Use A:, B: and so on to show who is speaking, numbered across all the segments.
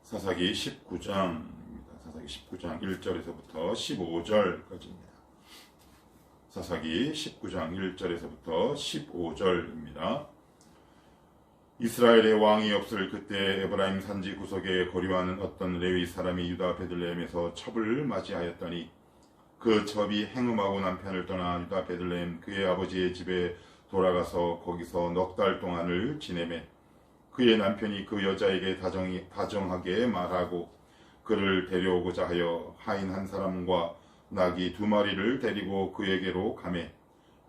A: 사사기 19장입니다. 사사기 19장 1절에서부터 15절까지입니다. 사사기 19장 1절에서부터 15절입니다. 이스라엘의 왕이 없을 그때 에브라임 산지 구석에 거류하는 어떤 레위 사람이 유다 베들레헴에서 첩을 맞이하였더니 그 첩이 행음하고 남편을 떠나 유다 베들레헴 그의 아버지의 집에 돌아가서 거기서 넉 달 동안을 지내매 그의 남편이 그 여자에게 다정하게 말하고 그를 데려오고자 하여 하인 한 사람과 나귀 2마리를 데리고 그에게로 가매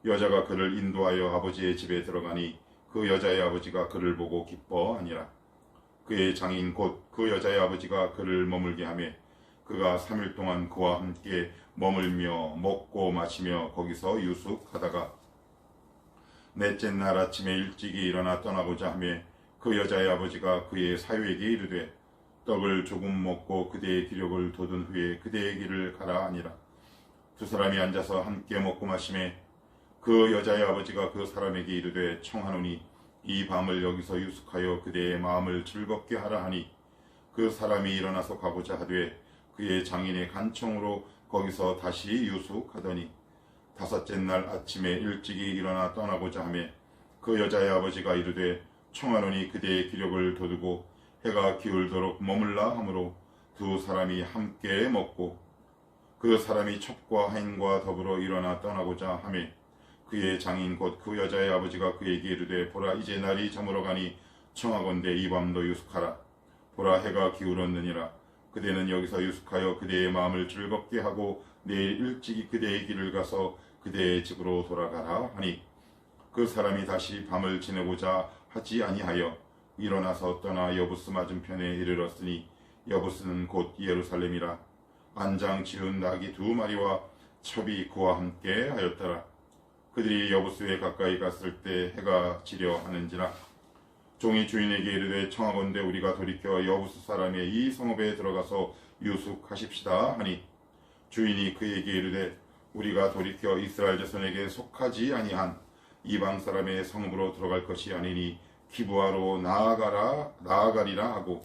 A: 여자가 그를 인도하여 아버지의 집에 들어가니 그 여자의 아버지가 그를 보고 기뻐하니라. 그의 장인 곧 그 여자의 아버지가 그를 머물게 하며 그가 3일 동안 그와 함께 머물며 먹고 마시며 거기서 유숙하다가 넷째 날 아침에 일찍이 일어나 떠나고자 하며 그 여자의 아버지가 그의 사유에게 이르되 떡을 조금 먹고 그대의 기력을 돋은 후에 그대의 길을 가라 하니라. 2사람이 앉아서 함께 먹고 마시매 그 여자의 아버지가 그 사람에게 이르되 청하노니 이 밤을 여기서 유숙하여 그대의 마음을 즐겁게 하라 하니 그 사람이 일어나서 가고자 하되 그의 장인의 간청으로 거기서 다시 유숙하더니 5째 날 아침에 일찍이 일어나 떠나고자 하매 그 여자의 아버지가 이르되 청하노니 그대의 기력을 돋우고 해가 기울도록 머물라 하므로 2사람이 함께 먹고 그 사람이 첩과 하인과 더불어 일어나 떠나고자 하매 그의 장인 곧 그 여자의 아버지가 그에게 이르되 보라 이제 날이 저물어 가니 청하건대 이 밤도 유숙하라. 보라 해가 기울었느니라. 그대는 여기서 유숙하여 그대의 마음을 즐겁게 하고 내일 일찍이 그대의 길을 가서 그대의 집으로 돌아가라 하니 그 사람이 다시 밤을 지내고자 하지 아니하여 일어나서 떠나 여부스 맞은편에 이르렀으니 여부스는 곧 예루살렘이라. 안장 지은 나귀 2마리와 첩이 그와 함께 하였더라. 그들이 여부스에 가까이 갔을 때 해가 지려 하는지라. 종이 주인에게 이르되 청하건대 우리가 돌이켜 여부스 사람의 이 성읍에 들어가서 유숙하십시다 하니 주인이 그에게 이르되 우리가 돌이켜 이스라엘 자손에게 속하지 아니한 이방 사람의 성읍으로 들어갈 것이 아니니 기브아로 나아가리라 하고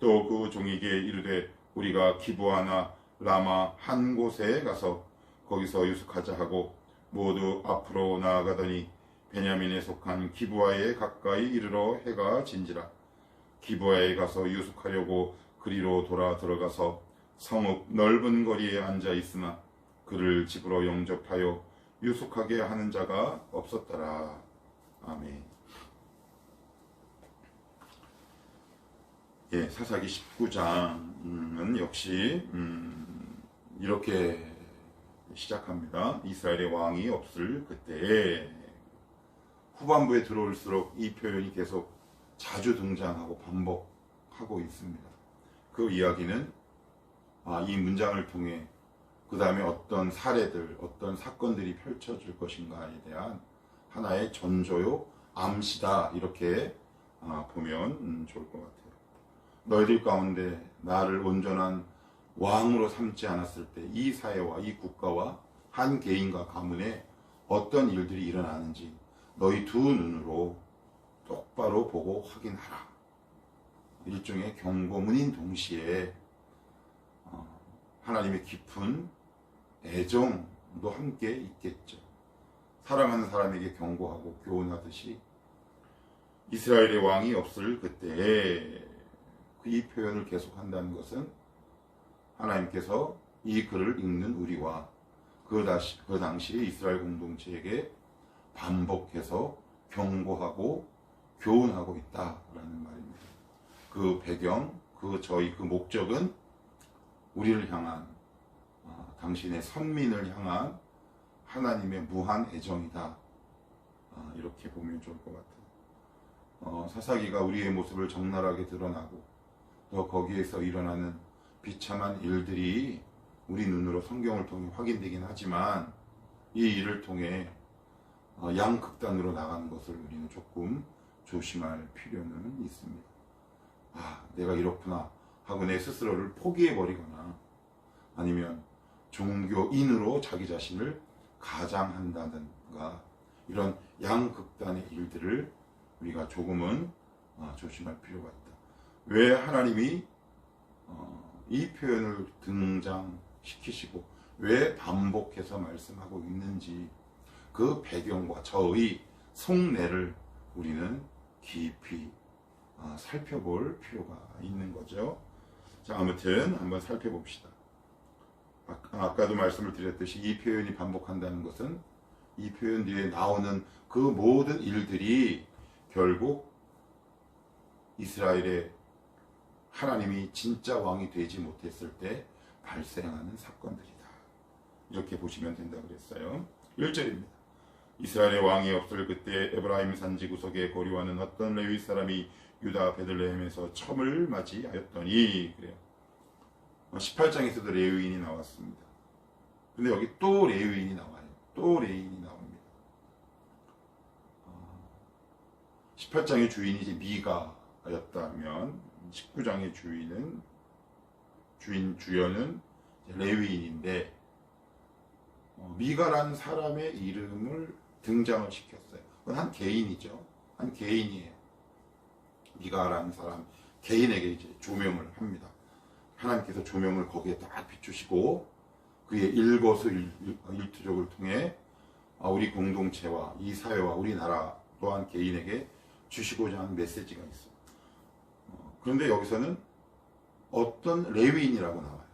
A: 또 그 종에게 이르되 우리가 기브아나 라마 한 곳에 가서 거기서 유숙하자 하고 모두 앞으로 나아가더니 베냐민에 속한 기브아에 가까이 이르러 해가 진지라. 기브아에 가서 유숙하려고 그리로 돌아 들어가서 성읍 넓은 거리에 앉아 있으나 그를 집으로 영접하여 유숙하게 하는 자가 없었더라. 아멘. 예, 사사기 19장은 역시 이렇게 시작합니다. 이스라엘의 왕이 없을 그때에 후반부에 들어올수록 이 표현이 계속 자주 등장하고 반복하고 있습니다. 그 이야기는 이 문장을 통해 그 다음에 어떤 사례들, 어떤 사건들이 펼쳐질 것인가에 대한 하나의 전조요, 암시다 이렇게 보면 좋을 것 같아요. 너희들 가운데 나를 온전한 왕으로 삼지 않았을 때 이 사회와 이 국가와 한 개인과 가문에 어떤 일들이 일어나는지 너희 2눈으로 똑바로 보고 확인하라. 일종의 경고문인 동시에 하나님의 깊은 애정도 함께 있겠죠. 사랑하는 사람에게 경고하고 교훈하듯이 이스라엘의 왕이 없을 그때에 이 표현을 계속한다는 것은 하나님께서 이 글을 읽는 우리와 그 당시에 이스라엘 공동체에게 반복해서 경고하고 교훈하고 있다라는 말입니다. 그 배경, 그 목적은 우리를 향한 당신의 선민을 향한 하나님의 무한 애정이다. 이렇게 보면 좋을 것 같아요. 사사기가 우리의 모습을 적나라하게 드러나고 또 거기에서 일어나는 비참한 일들이 우리 눈으로 성경을 통해 확인되긴 하지만 이 일을 통해 양극단으로 나가는 것을 우리는 조금 조심할 필요는 있습니다. 내가 이렇구나 하고 내 스스로를 포기해버리거나 아니면 종교인으로 자기 자신을 가장한다든가 이런 양극단의 일들을 우리가 조금은 조심할 필요가 있다. 왜 하나님이 이 표현을 등장시키시고 왜 반복해서 말씀하고 있는지 그 배경과 저의 속내를 우리는 깊이 살펴볼 필요가 있는 거죠. 자, 아무튼 한번 살펴봅시다. 아까도 말씀을 드렸듯이 이 표현이 반복한다는 것은 이 표현 뒤에 나오는 그 모든 일들이 결국 이스라엘의 하나님이 진짜 왕이 되지 못했을 때 발생하는 사건들이다. 이렇게 보시면 된다고 그랬어요. 1절입니다. 이스라엘의 왕이 없을 그때 에브라임 산지 구석에 거류하는 어떤 레위 사람이 유다 베들레헴에서 첨을 맞이하였더니 그래요. 18장에서도 레위인이 나왔습니다. 근데 여기 또 레위인이 나와요. 또 레위인이 나옵니다. 18장의 주인이 이제 미가였다면 19장의 주연은 레위인인데 미가라는 사람의 이름을 등장을 시켰어요. 그건 한 개인이죠. 한 개인이에요. 미가라는 사람 개인에게 이제 조명을 합니다. 하나님께서 조명을 거기에 딱 비추시고 그의 일거수일투족을 통해 우리 공동체와 이 사회와 우리나라 또한 개인에게 주시고자 하는 메시지가 있어요. 그런데 여기서는 어떤 레위인이라고 나와요.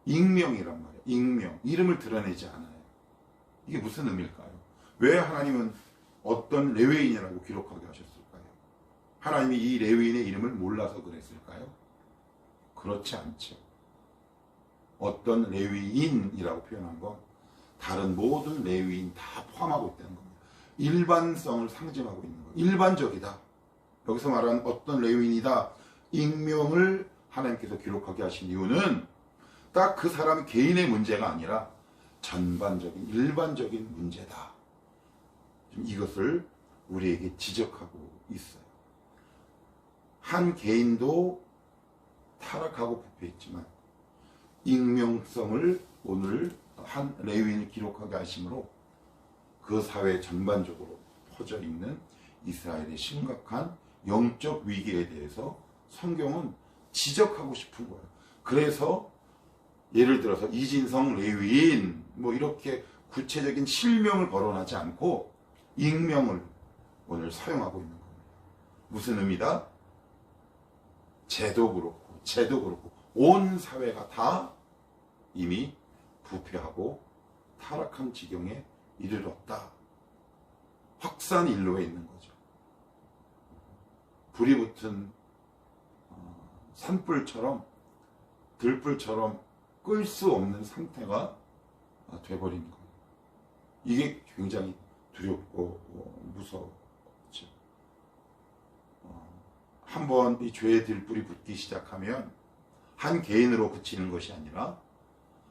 A: 익명이란 말이에요. 익명. 이름을 드러내지 않아요. 이게 무슨 의미일까요? 왜 하나님은 어떤 레위인이라고 기록하게 하셨을까요? 하나님이 이 레위인의 이름을 몰라서 그랬을까요? 그렇지 않죠. 어떤 레위인이라고 표현한 건 다른 모든 레위인 다 포함하고 있다는 겁니다. 일반성을 상징하고 있는 거예요. 일반적이다. 여기서 말하는 어떤 레위인이다. 익명을 하나님께서 기록하게 하신 이유는 딱 그 사람 개인의 문제가 아니라 전반적인 일반적인 문제다. 이것을 우리에게 지적하고 있어요. 한 개인도 타락하고 부패했지만 익명성을 오늘 한 레위인을 기록하게 하심으로 그 사회 전반적으로 퍼져 있는 이스라엘의 심각한 영적 위기에 대해서 성경은 지적하고 싶은 거예요. 그래서 예를 들어서 이진성 레위인 이렇게 구체적인 실명을 거론하지 않고 익명을 오늘 사용하고 있는 겁니다. 무슨 의미다? 제도 그렇고 온 사회가 다 이미 부패하고 타락한 지경에 이르렀다. 확산일로에 있는 거죠. 불이 붙은 산불처럼 들불처럼 끌 수 없는 상태가 돼버린 거예요. 이게 굉장히 두렵고 무섭죠. 한번 이 죄의 들불이 붙기 시작하면 한 개인으로 그치는 것이 아니라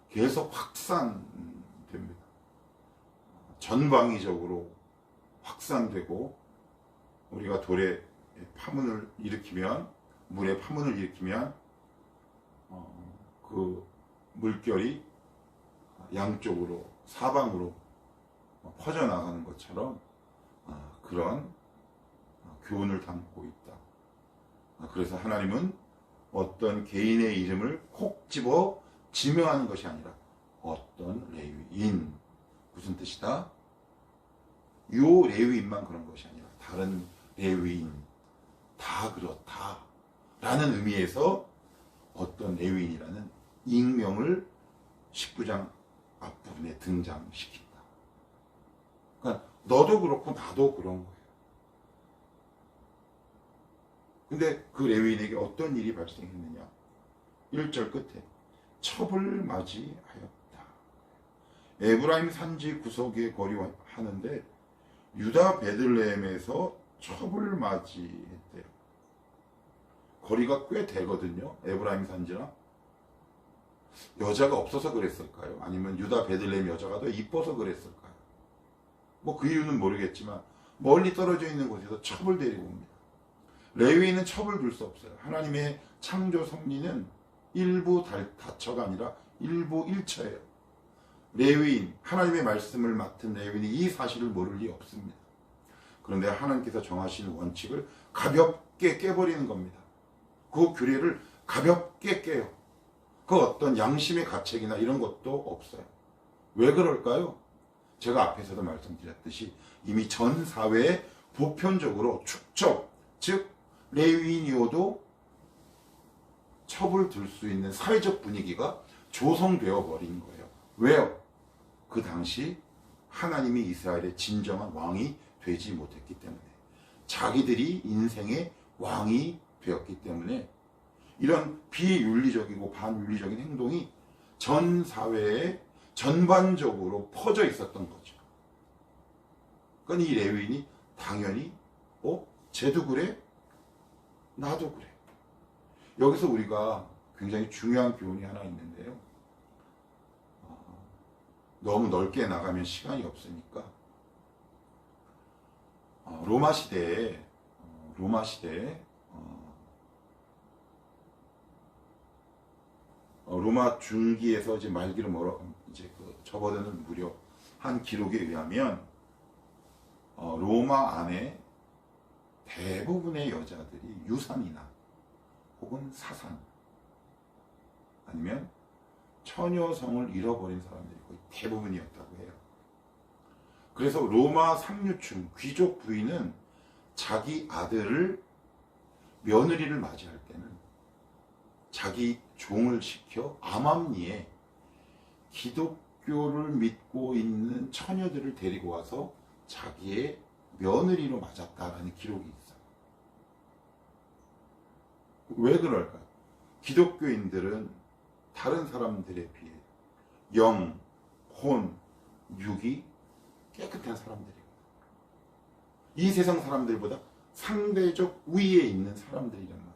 A: 계속 확산됩니다. 전방위적으로 확산되고 우리가 돌에 파문을 일으키면 물에 파문을 일으키면 그 물결이 양쪽으로 사방으로 퍼져나가는 것처럼 그런 교훈을 담고 있다. 그래서 하나님은 어떤 개인의 이름을 콕 집어 지명하는 것이 아니라 어떤 레위인. 무슨 뜻이다? 요 레위인만 그런 것이 아니라 다른 레위인 다 그렇다 라는 의미에서 어떤 레위인이라는 익명을 19장 앞부분에 등장시킨다. 그러니까 너도 그렇고 나도 그런 거예요. 근데 그 레위인에게 어떤 일이 발생했느냐? 1절 끝에 첩을 맞이하였다. 에브라임 산지 구석에 거류하는데 유다 베들레헴에서 첩을 맞이했대요. 거리가 꽤 되거든요. 에브라임 산지랑. 여자가 없어서 그랬을까요? 아니면 유다 베들레헴 여자가 더 이뻐서 그랬을까요? 그 이유는 모르겠지만 멀리 떨어져 있는 곳에서 첩을 데리고 옵니다. 레위인은 첩을 둘 수 없어요. 하나님의 창조 섭리는 일부 다처가 아니라 일부 일처예요. 레위인, 하나님의 말씀을 맡은 레위인이 이 사실을 모를 리 없습니다. 그런데 하나님께서 정하신 원칙을 가볍게 깨버리는 겁니다. 그 규례를 가볍게 깨요. 그 어떤 양심의 가책이나 이런 것도 없어요. 왜 그럴까요? 제가 앞에서도 말씀드렸듯이 이미 전 사회에 보편적으로 축적, 즉 레위인이어도 첩을 들 수 있는 사회적 분위기가 조성되어 버린 거예요. 왜요? 그 당시 하나님이 이스라엘의 진정한 왕이 되지 못했기 때문에, 자기들이 인생의 왕이 되었기 때문에 이런 비윤리적이고 반윤리적인 행동이 전 사회에 전반적으로 퍼져 있었던 거죠. 그러니까 이 레위인이 당연히 쟤도 그래? 나도 그래. 여기서 우리가 굉장히 중요한 교훈이 하나 있는데요. 너무 넓게 나가면 시간이 없으니까 로마 시대에 로마 중기에서 이제 말기로 접어드는 무렵 한 기록에 의하면 로마 안에 대부분의 여자들이 유산이나 혹은 사산 아니면 처녀성을 잃어버린 사람들이 거의 대부분이었다고 해요. 그래서 로마 상류층 귀족 부인은 자기 아들을 며느리를 맞이할 때는 자기 종을 시켜 암암리에 기독교를 믿고 있는 처녀들을 데리고 와서 자기의 며느리로 맞았다라는 기록이 있어요. 왜 그럴까요? 기독교인들은 다른 사람들에 비해 영, 혼, 육이 깨끗한 사람들이에요. 이 세상 사람들보다 상대적 우위에 있는 사람들이란 말이에요.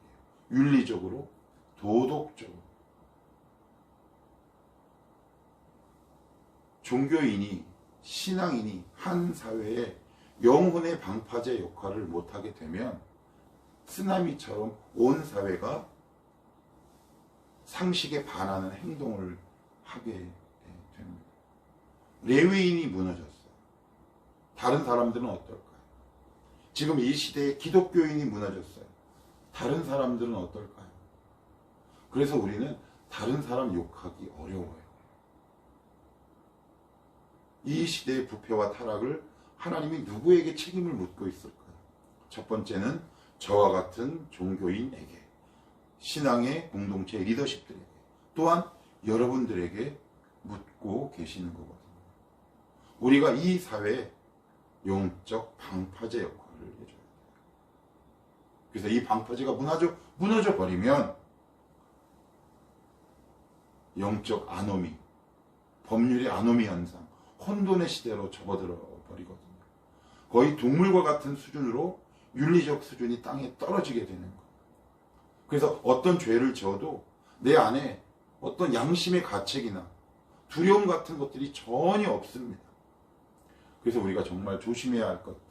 A: 윤리적으로, 도덕적으로. 종교인이, 신앙인이 한 사회에 영혼의 방파제 역할을 못하게 되면 쓰나미처럼 온 사회가 상식에 반하는 행동을 하게 됩니다. 레위인이 무너졌어요. 다른 사람들은 어떨까요? 지금 이 시대에 기독교인이 무너졌어요. 다른 사람들은 어떨까요? 그래서 우리는 다른 사람 욕하기 어려워요. 이 시대의 부패와 타락을 하나님이 누구에게 책임을 묻고 있을까요? 첫 번째는 저와 같은 종교인에게, 신앙의 공동체 리더십들에게, 또한 여러분들에게 묻고 계시는 거거든요. 우리가 이 사회에 영적 방파제 역할을 해줘야 돼요. 그래서 이 방파제가 무너져 버리면 영적 아노미, 법률의 아노미 현상, 혼돈의 시대로 접어들어 버리거든요. 거의 동물과 같은 수준으로 윤리적 수준이 땅에 떨어지게 되는 거예요. 그래서 어떤 죄를 지어도 내 안에 어떤 양심의 가책이나 두려움 같은 것들이 전혀 없습니다. 그래서 우리가 정말 조심해야 할 것들.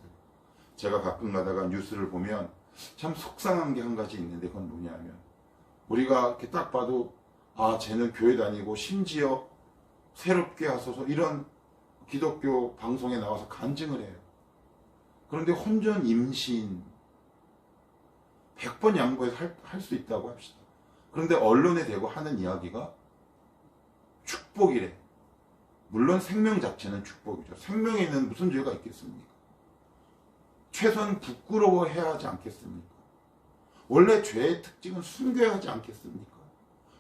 A: 제가 가끔 가다가 뉴스를 보면 참 속상한 게 한 가지 있는데, 그건 뭐냐면 우리가 이렇게 딱 봐도 쟤는 교회 다니고 심지어 새롭게 하소서 이런 기독교 방송에 나와서 간증을 해요. 그런데 혼전 임신 100번 양보해서 할 수 있다고 합시다. 그런데 언론에 대고 하는 이야기가 축복이래. 물론 생명 자체는 축복이죠. 생명에는 무슨 죄가 있겠습니까? 최소한 부끄러워해야 하지 않겠습니까? 원래 죄의 특징은 숨겨야 하지 않겠습니까?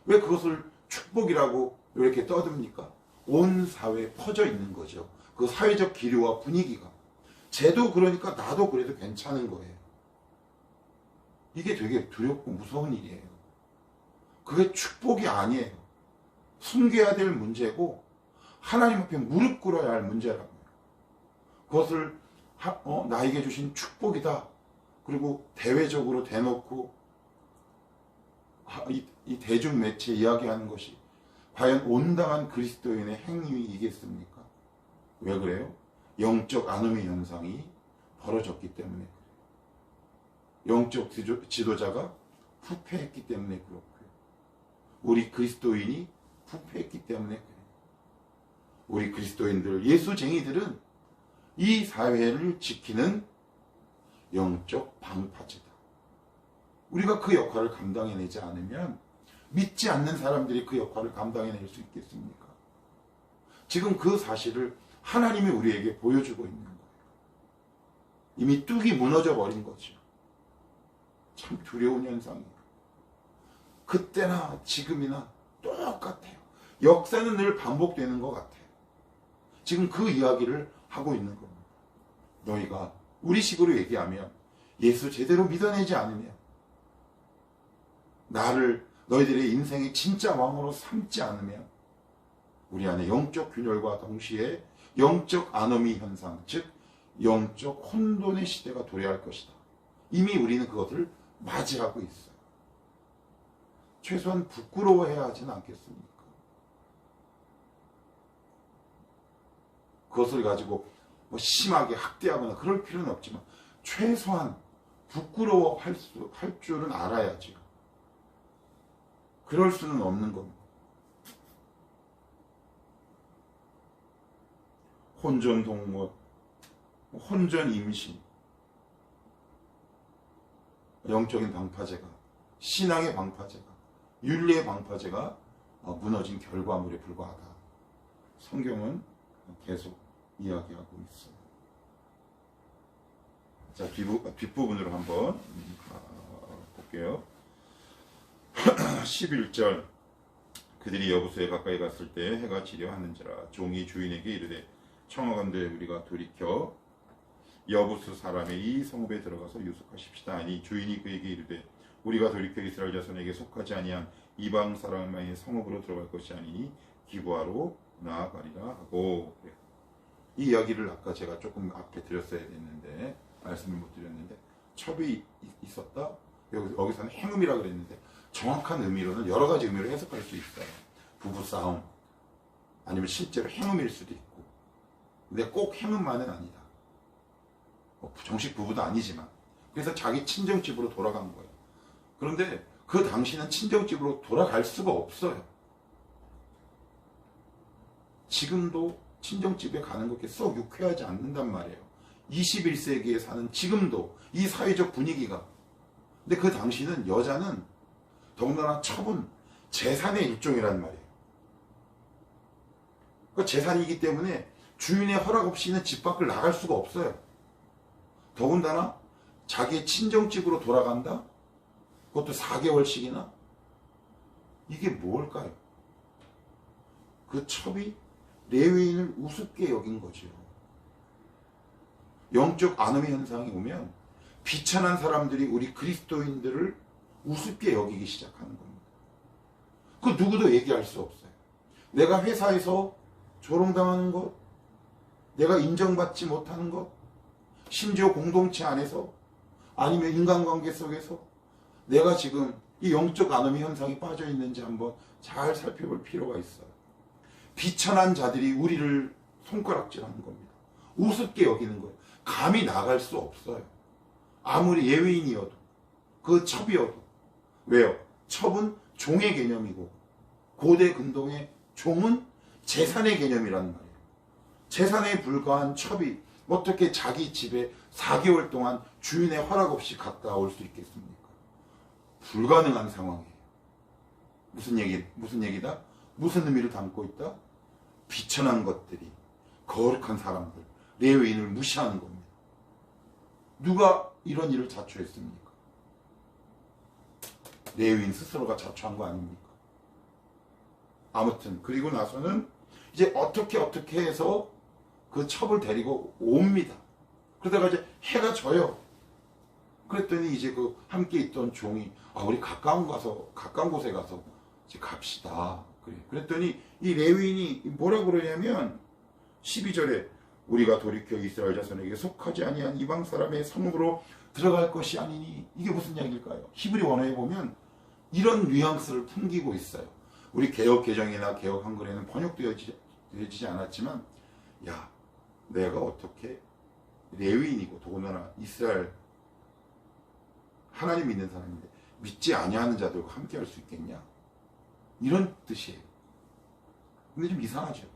A: 왜 그것을 축복이라고 이렇게 떠듭니까? 온 사회에 퍼져 있는 거죠. 그 사회적 기류와 분위기가. 쟤도 그러니까 나도 그래도 괜찮은 거예요. 이게 되게 두렵고 무서운 일이에요. 그게 축복이 아니에요. 숨겨야 될 문제고 하나님 앞에 무릎 꿇어야 할 문제라고요. 그것을 나에게 주신 축복이다. 그리고 대외적으로 대놓고 이 대중 매체 이야기하는 것이 과연 온당한 그리스도인의 행위이겠습니까? 왜 그래요? 영적 아노미 현상이 벌어졌기 때문에 그래요. 영적 지도자가 부패했기 때문에 그렇고요. 우리 그리스도인이 부패했기 때문에 그래요. 우리 그리스도인들, 예수쟁이들은 이 사회를 지키는 영적 방파제다. 우리가 그 역할을 감당해내지 않으면 믿지 않는 사람들이 그 역할을 감당해낼 수 있겠습니까? 지금 그 사실을 하나님이 우리에게 보여주고 있는 거예요. 이미 뚝이 무너져 버린 거죠. 참 두려운 현상이에요. 그때나 지금이나 똑같아요. 역사는 늘 반복되는 것 같아요. 지금 그 이야기를 하고 있는 겁니다. 너희가 우리식으로 얘기하면 예수 제대로 믿어내지 않으면, 나를 너희들의 인생의 진짜 왕으로 삼지 않으면 우리 안에 영적 균열과 동시에 영적 아노미 현상, 즉 영적 혼돈의 시대가 도래할 것이다. 이미 우리는 그것을 맞이하고 있어요. 최소한 부끄러워해야 하지는 않겠습니까? 그것을 가지고 뭐 심하게 학대하거나 그럴 필요는 없지만 최소한 부끄러워할 줄은 알아야죠. 그럴 수는 없는 겁니다. 혼전 동거, 혼전 임신, 영적인 방파제가, 신앙의 방파제가, 윤리의 방파제가 무너진 결과물에 불과하다. 성경은 계속 이야기하고 있어요. 자, 뒷부분으로 한번 볼게요. 11절, 그들이 여부수에 가까이 갔을 때 해가 지려 하는지라 종이 주인에게 이르되 청하건대 우리가 돌이켜 여부수 사람의 이 성읍에 들어가서 유숙하십시다 하니, 주인이 그에게 이르되 우리가 돌이켜 이스라엘 자손에게 속하지 아니한 이방 사람의 성읍으로 들어갈 것이 아니니 기브아로 나아가리라 하고. 이 이야기를 아까 제가 조금 앞에 드렸어야 했는데 말씀을 못 드렸는데, 첩이 있었다, 여기서는 행음이라 그랬는데 정확한 의미로는 여러 가지 의미로 해석할 수 있어요. 부부싸움, 아니면 실제로 행음일 수도 있고, 근데 꼭 행음만은 아니다. 정식 부부도 아니지만, 그래서 자기 친정집으로 돌아간 거예요. 그런데 그 당시는 친정집으로 돌아갈 수가 없어요. 지금도 친정집에 가는 것이 썩 유쾌하지 않는단 말이에요. 21세기에 사는 지금도 이 사회적 분위기가. 근데 그 당시는 여자는, 더군다나 첩은 재산의 일종이란 말이에요. 그 재산이기 때문에 주인의 허락 없이는 집 밖을 나갈 수가 없어요. 더군다나 자기의 친정집으로 돌아간다? 그것도 4개월씩이나? 이게 뭘까요? 그 첩이 레위인을 우습게 여긴 거죠. 영적 아노미 현상이 오면 비천한 사람들이 우리 그리스도인들을 우습게 여기기 시작하는 겁니다. 그 누구도 얘기할 수 없어요. 내가 회사에서 조롱당하는 것, 내가 인정받지 못하는 것, 심지어 공동체 안에서 아니면 인간관계 속에서 내가 지금 이 영적 아노미 현상이 빠져 있는지 한번 잘 살펴볼 필요가 있어요. 비천한 자들이 우리를 손가락질하는 겁니다. 우습게 여기는 거예요. 감히 나갈 수 없어요. 아무리 예외인이어도, 그 첩이어도. 왜요? 첩은 종의 개념이고 고대 근동의 종은 재산의 개념이란 말이에요. 재산에 불과한 첩이 어떻게 자기 집에 4개월 동안 주인의 허락 없이 갔다 올 수 있겠습니까? 불가능한 상황이에요. 무슨 얘기다? 무슨 의미를 담고 있다? 비천한 것들이, 거룩한 사람들, 레위인을 무시하는 겁니다. 누가 이런 일을 자초했습니까? 레위인 스스로가 자초한 거 아닙니까? 아무튼 그리고 나서는 이제 어떻게 해서 그 첩을 데리고 옵니다. 그러다가 이제 해가 져요. 그랬더니 이제 그 함께 있던 종이, 우리 가까운 곳에 가서 이제 갑시다. 그랬더니 이 레위인이 뭐라 그러냐면 12절에 우리가 돌이켜 이스라엘 자손에게 속하지 아니한 이방 사람의 성읍으로 들어갈 것이 아니니. 이게 무슨 이야기일까요? 히브리 원어에 보면 이런 뉘앙스를 풍기고 있어요. 우리 개역 개정이나 개역 한글에는 번역되어지지 않았지만, 야, 내가 어떻게 레위인이고 더군다나 이스라엘 하나님 믿는 사람인데 믿지 아니하는 자들과 함께 할 수 있겠냐, 이런 뜻이에요. 근데 좀 이상하죠.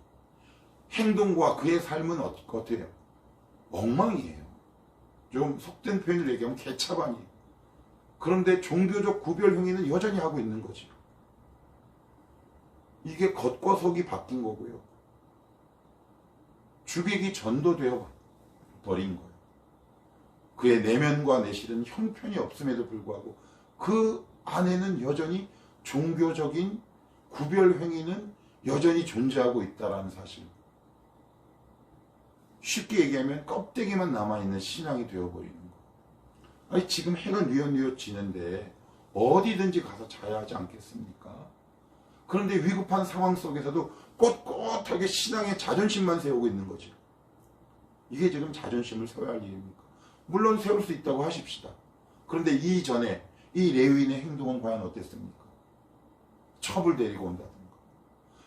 A: 행동과 그의 삶은 어때요? 엉망이에요. 좀 속된 표현을 얘기하면 개차반이에요. 그런데 종교적 구별 행위는 여전히 하고 있는 거죠. 이게 겉과 속이 바뀐 거고요. 주객이 전도되어 버린 거예요. 그의 내면과 내실은 형편이 없음에도 불구하고 그 안에는 여전히 종교적인 구별 행위는 여전히 존재하고 있다는 사실. 쉽게 얘기하면 껍데기만 남아있는 신앙이 되어버리는 거예요. 아니, 지금 해가 뉘엿뉘엿 지는데 어디든지 가서 자야 하지 않겠습니까? 그런데 위급한 상황 속에서도 꼿꼿하게 신앙의 자존심만 세우고 있는 거죠. 이게 지금 자존심을 세워야 할 일입니까? 물론 세울 수 있다고 하십시다. 그런데 이전에 이 레위인의 행동은 과연 어땠습니까? 첩을 데리고 온다든가,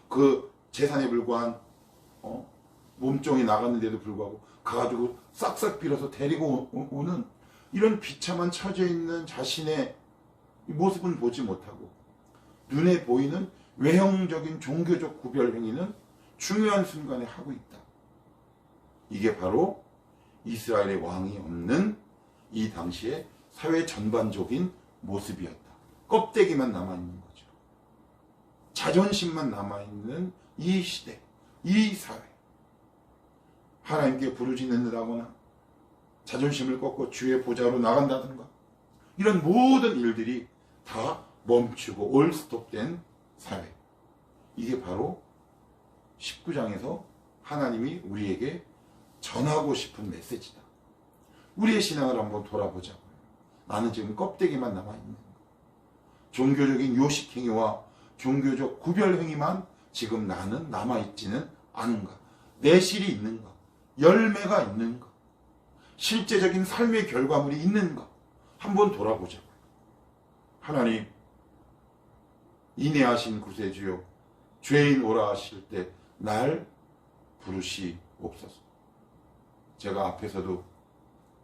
A: 그 재산에 불과한 몸종이 나갔는데도 불구하고 가가지고 싹싹 빌어서 데리고 오는 이런 비참한 처지에 있는 자신의 모습은 보지 못하고 눈에 보이는 외형적인 종교적 구별 행위는 중요한 순간에 하고 있다. 이게 바로 이스라엘의 왕이 없는 이 당시의 사회 전반적인 모습이었다. 껍데기만 남아있는 거죠. 자존심만 남아있는 이 시대, 이 사회. 하나님께 부르짖는다거나 자존심을 꺾고 주의 보좌로 나간다든가 이런 모든 일들이 다 멈추고 올스톱된 사회. 이게 바로 19장에서 하나님이 우리에게 전하고 싶은 메시지다. 우리의 신앙을 한번 돌아보자고요. 나는 지금 껍데기만 남아있는 거. 종교적인 요식행위와 종교적 구별행위만 지금 나는 남아있지는 않은가. 내실이 있는가. 열매가 있는가. 실제적인 삶의 결과물이 있는가. 한번 돌아보자고요. 하나님, 인애하신 구세주여, 죄인 오라 하실 때 날 부르시옵소서. 제가 앞에서도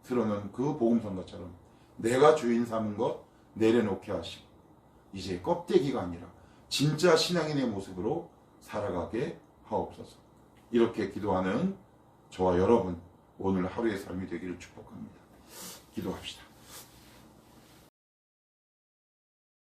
A: 들어놓은 그 복음성가처럼 내가 주인 삼은 것 내려놓게 하시고 이제 껍데기가 아니라 진짜 신앙인의 모습으로 살아가게 하옵소서. 이렇게 기도하는 저와 여러분 오늘 하루의 삶이 되기를 축복합니다. 기도합시다.